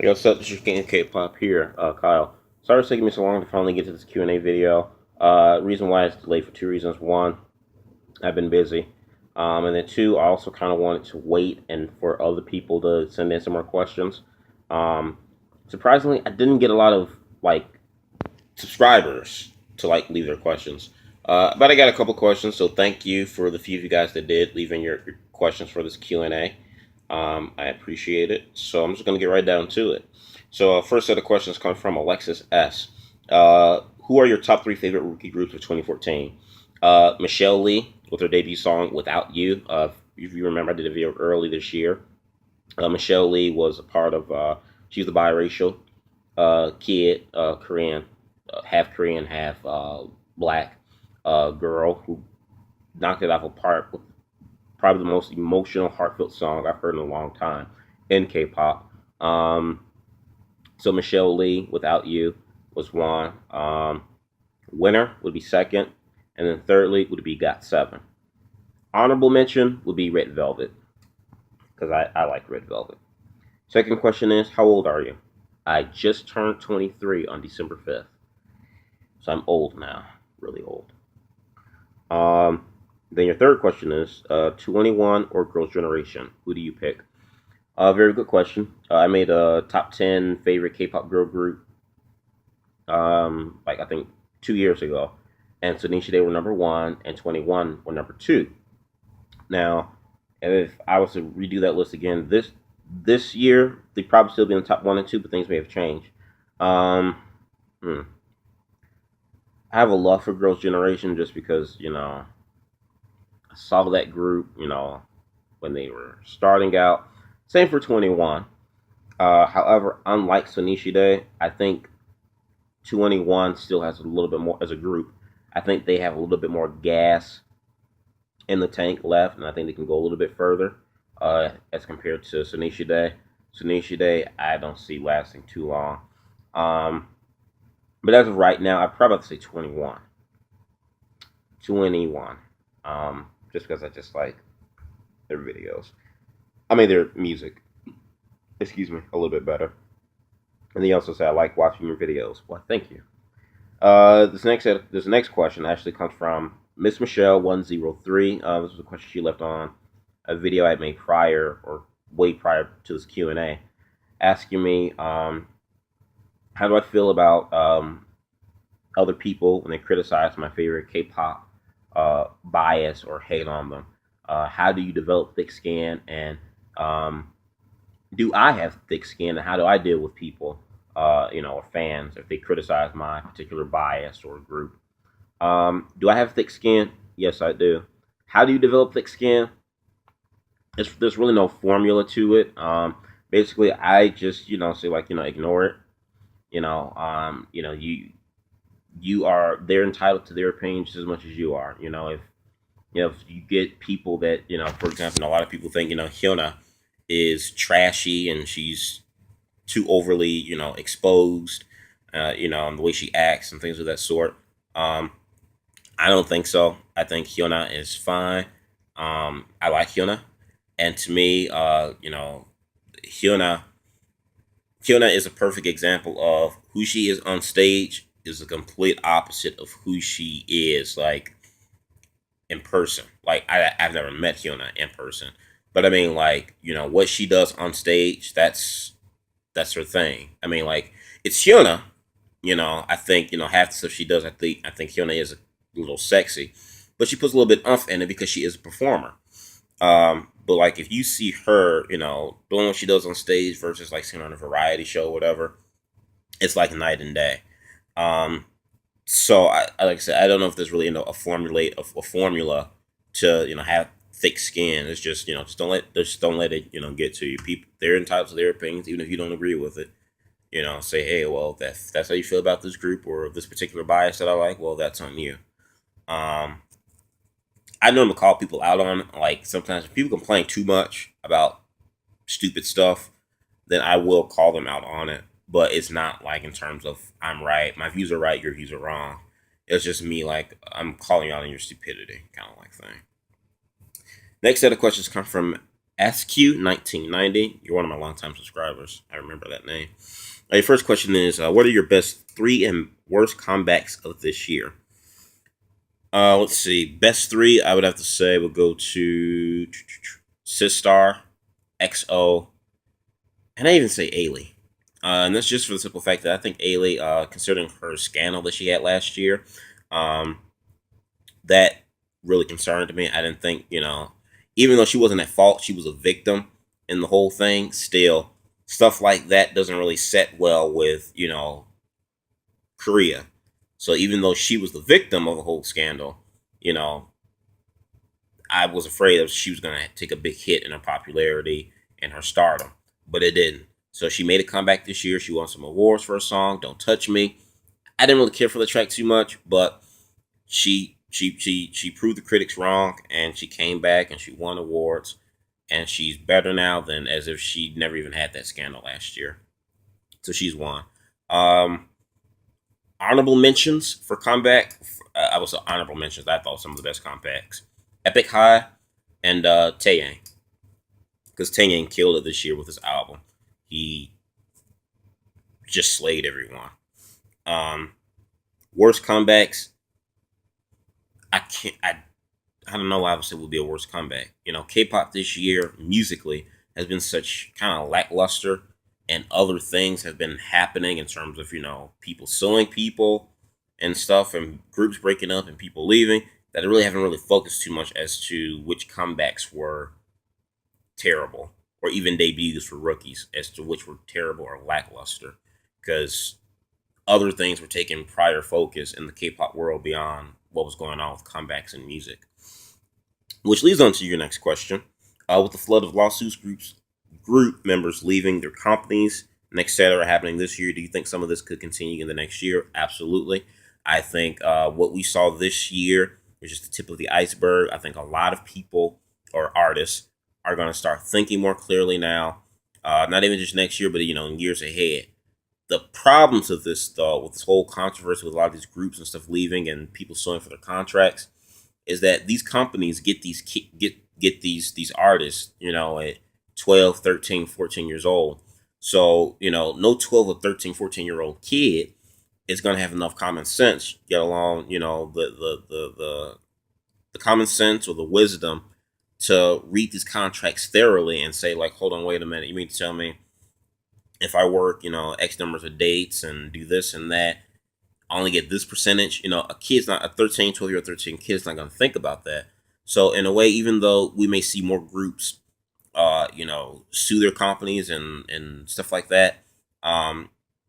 Yo, what's up? This is King of K-pop here, Kyle. Sorry it's taking me so long to finally get to this Q&A video. Reason why it's delayed for two reasons. One, I've been busy. And then two, I also kind of wanted to wait and for other people to send in some more questions. Um, Surprisingly, I didn't get a lot of, subscribers to, leave their questions. But I got a couple questions, so thank you for the few of you guys that did leave in your questions for this Q&A. I appreciate it. So I'm just going to get right down to it. So first set of questions come from Alexis S. Who are your top three favorite rookie groups of 2014? Michelle Lee with her debut song "Without You." If you remember, I did a video early this year. Michelle Lee was a part of. She's a biracial kid, Korean, half Korean, half black girl who knocked it out of the park with probably the most emotional, heartfelt song I've heard in a long time in K-pop. So Michelle Lee, "Without You" was one. Winner would be second, and then thirdly would be Got Seven. Honorable mention would be Red Velvet because I like Red Velvet. Second question is, how old are you? I just turned 23 on December 5th, so I'm old now, really old. Then your third question is 2NE1 or Girls' Generation? Who do you pick? Very good question. I made a top 10 favorite K-pop girl group, I think 2 years ago, and Tanisha they were number one, and 2NE1 were number two. Now, if I was to redo that list again this year, they'd probably still be in the top one and two, but things may have changed. Um, hmm. I have a love for Girls' Generation just because I saw that group, when they were starting out. Same for 2NE1. However, unlike Sonichi Day, I think 2NE1 still has a little bit more as a group. I think they have a little bit more gas in the tank left, and I think they can go a little bit further as compared to Sonichi Day. Sonichi Day, I don't see lasting too long. But as of right now, I'd probably have to say 2NE1. 2NE1. Just because I just like their videos. I mean, their music. Excuse me, a little bit better. And they also say, I like watching your videos. Well, thank you. This next question actually comes from Miss Michelle 103. This was a question she left on a video I made prior or way prior to this Q&A, asking me how do I feel about other people when they criticize my favorite K-pop, bias or hate on them. How do you develop thick skin, and do I have thick skin, and how do I deal with people, or fans if they criticize my particular bias or group? Do I have thick skin? Yes, I do. How do you develop thick skin? There's really no formula to it. Basically, I just say ignore it. You are they're entitled to their opinion just as much as you are. If you get people that for example, a lot of people think Hyuna is trashy and she's too overly exposed, and the way she acts and things of that sort. I don't think so. I think Hyuna is fine. I like Hyuna, and to me, Hyuna Hyuna is a perfect example of who she is on stage is the complete opposite of who she is in person. I've never met Hyuna in person, but I mean what she does on stage. That's her thing. I mean it's Hyuna. I think half the stuff she does. I think Hyuna is a little sexy, but she puts a little bit umph in it because she is a performer. But if you see her, doing what she does on stage versus seeing her on a variety show, or whatever, it's like night and day. So like I said, I don't know if there's really a formula to have thick skin. It's just just don't let it get to you. People, they're entitled to their opinions, even if you don't agree with it. Say, hey, well, that's how you feel about this group or this particular bias that I like. Well, that's on you. Um, I normally call people out on sometimes if people complain too much about stupid stuff, then I will call them out on it. But it's not in terms of I'm right, my views are right, your views are wrong. It's just me I'm calling you out on your stupidity kind of thing. Next set of questions come from SQ1990. You're one of my longtime subscribers. I remember that name. Your first question is, what are your best three and worst comebacks of this year? Let's see. Best three, I would have to say, would go to Sistar, XO, and I even say Ailey. And that's just for the simple fact that I think Ailey, considering her scandal that she had last year, um, that really concerned me. I didn't think, even though she wasn't at fault, she was a victim in the whole thing. Still, stuff like that doesn't really set well with, Korea. So even though she was the victim of the whole scandal, you know, I was afraid that she was going to take a big hit in her popularity and her stardom, but it didn't. So she made a comeback this year. She won some awards for a song, "Don't Touch Me." I didn't really care for the track too much, but she proved the critics wrong, and she came back and she won awards, and she's better now than as if she never even had that scandal last year. So she's won. Um, Honorable mentions for comeback. I was honorable mentions. I thought some of the best comebacks. Epic High and Taeyang, because Taeyang killed it this year with his album. He just slayed everyone. Um, Worst comebacks. I can't. I don't know why I would say would be a worst comeback. K-pop this year musically has been such kind of lackluster, and other things have been happening in terms of people suing people and stuff, and groups breaking up and people leaving, that I really haven't really focused too much as to which comebacks were terrible, or even debuts for rookies as to which were terrible or lackluster, because other things were taking prior focus in the K-pop world beyond what was going on with comebacks in music. Which leads on to your next question. With the flood of lawsuits, group members leaving their companies and etc. happening this year, do you think some of this could continue in the next year? Absolutely. I think what we saw this year is just the tip of the iceberg. I think a lot of people or artists are going to start thinking more clearly now. Not even just next year, but in years ahead. The problems of this, though, with this whole controversy with a lot of these groups and stuff leaving and people suing for their contracts, is that these companies get these artists, at 12, 13, 14 years old. So, no 12 or 13, 14-year-old kid is going to have enough common sense, get along, the common sense or the wisdom to read these contracts thoroughly and say, like, hold on, wait a minute. You mean to tell me if I work, X numbers of dates and do this and that, I only get this percentage? A kid's not, a 13, 12-year-old, 13 kid's not going to think about that. So in a way, even though we may see more groups, sue their companies and stuff like that,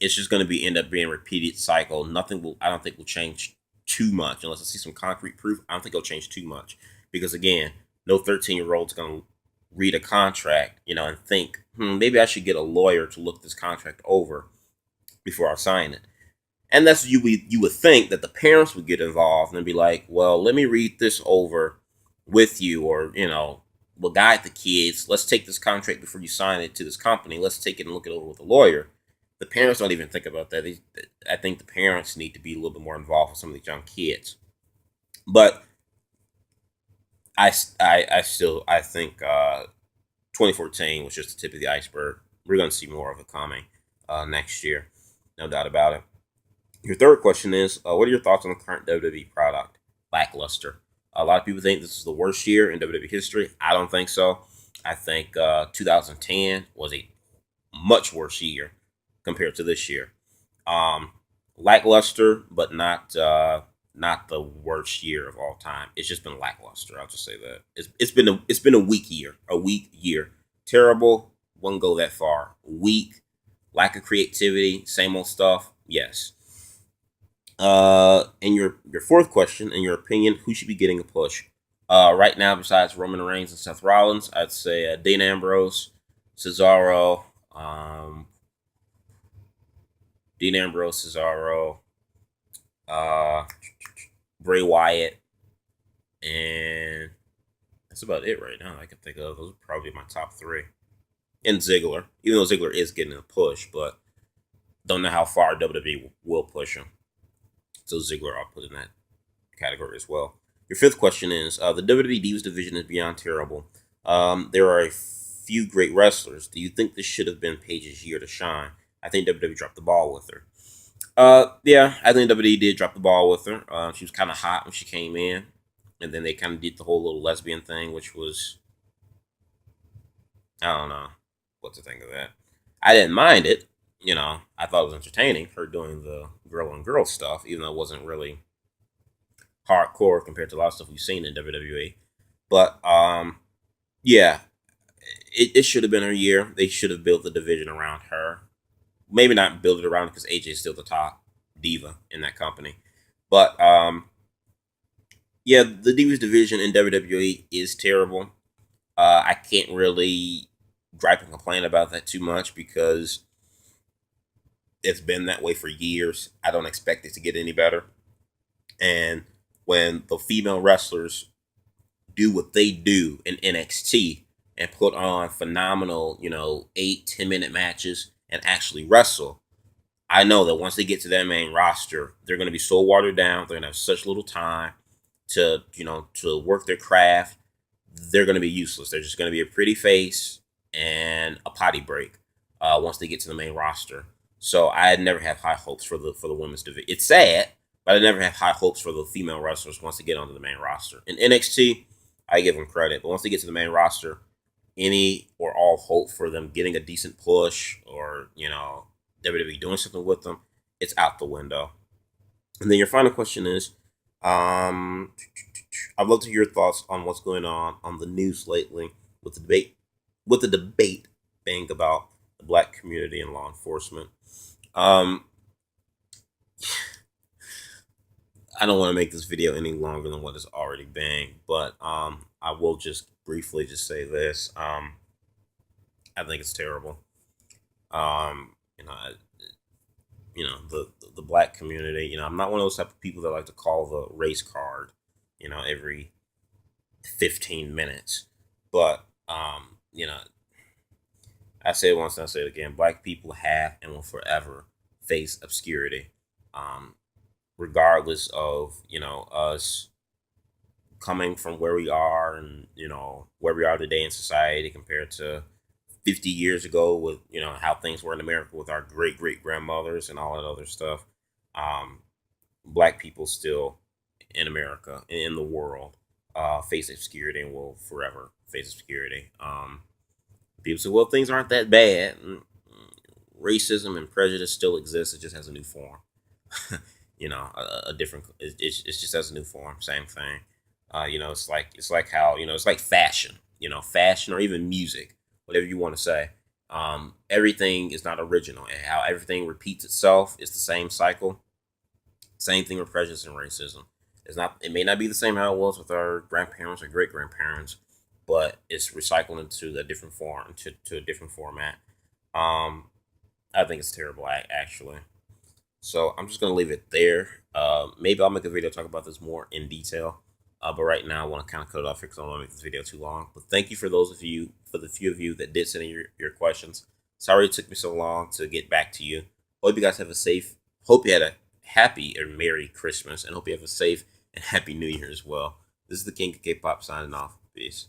it's just going to be end up being a repeated cycle. Nothing will, I don't think, will change too much unless I see some concrete proof. I don't think it'll change too much because, again, no 13-year-old's going to read a contract, and think, maybe I should get a lawyer to look this contract over before I sign it. And that's you would think that the parents would get involved and be like, well, let me read this over with you, or we'll guide the kids. Let's take this contract before you sign it to this company. Let's take it and look it over with a lawyer. The parents don't even think about that. I think the parents need to be a little bit more involved with some of these young kids. But I think 2014 was just the tip of the iceberg. We're going to see more of it coming next year, no doubt about it. Your third question is, what are your thoughts on the current WWE product? Lackluster. A lot of people think this is the worst year in WWE history. I don't think so. I think 2010 was a much worse year compared to this year. Lackluster, but not the worst year of all time. It's just been lackluster. I'll just say that it's been a weak year. A weak year. Terrible. Wouldn't go that far. Weak. Lack of creativity. Same old stuff. Yes. And your fourth question, in your opinion, who should be getting a push? Right now, besides Roman Reigns and Seth Rollins, I'd say Dean Ambrose, Cesaro, uh, Bray Wyatt, and that's about it right now I can think of. Those are probably my top three. And Ziggler, even though Ziggler is getting a push, but don't know how far WWE will push him. So Ziggler, I'll put in that category as well. Your fifth question is, the WWE Divas division is beyond terrible. There are few great wrestlers. Do you think this should have been Paige's year to shine? I think WWE dropped the ball with her. Yeah, I think WWE did drop the ball with her. She was kind of hot when she came in, and then they kind of did the whole little lesbian thing, which was, I don't know what to think of that. I didn't mind it. I thought it was entertaining, her doing the girl on girl stuff, even though it wasn't really hardcore compared to a lot of stuff we've seen in WWE. But yeah, it should have been her year. They should have built the division around her. Maybe not build it around because AJ is still the top diva in that company. But yeah, the Divas division in WWE is terrible. I can't really gripe and complain about that too much because it's been that way for years. I don't expect it to get any better. And when the female wrestlers do what they do in NXT and put on phenomenal, 8-10 minute matches and actually wrestle, I know that once they get to that main roster, they're going to be so watered down. They're going to have such little time to work their craft. They're going to be useless. They're just going to be a pretty face and a potty break once they get to the main roster. So I never have high hopes for the women's division. It's sad, but I never have high hopes for the female wrestlers once they get onto the main roster. In NXT, I give them credit, but once they get to the main roster, any or all hope for them getting a decent push or WWE doing something with them, it's out the window. And then your final question is, I'd love to hear your thoughts on what's going on the news lately with the debate being about the black community and law enforcement. Um, I don't want to make this video any longer than what it's already been, but I will just briefly just say this. I think it's terrible. Um, you know, I, the black community. I'm not one of those type of people that like to call the race card. Every 15 minutes, but I say it once and I say it again. Black people have and will forever face obscurity, um, regardless of us coming from where we are and where we are today in society compared to 50 years ago with how things were in America with our great grandmothers and all that other stuff. Um, Black people still in America and in the world face obscurity and will forever face obscurity. People say, well, things aren't that bad. Racism and prejudice still exists. It just has a new form. A different. It's just has a new form. Same thing. It's like how it's like fashion. Fashion or even music, whatever you want to say. Everything is not original, and how everything repeats itself. It's the same cycle. Same thing with prejudice and racism. It's not. It may not be the same how it was with our grandparents or great grandparents, but it's recycled into a different form, to a different format. Um, I think it's terrible, actually. So I'm just gonna leave it there. Maybe I'll make a video talk about this more in detail. But right now I want to kind of cut it off here because I don't want to make this video too long. But thank you for the few of you that did send in your questions. Sorry it took me so long to get back to you. Hope you guys have a safe. Hope you had a happy and merry Christmas, and hope you have a safe and happy New Year as well. This is the King of K-pop signing off. Peace.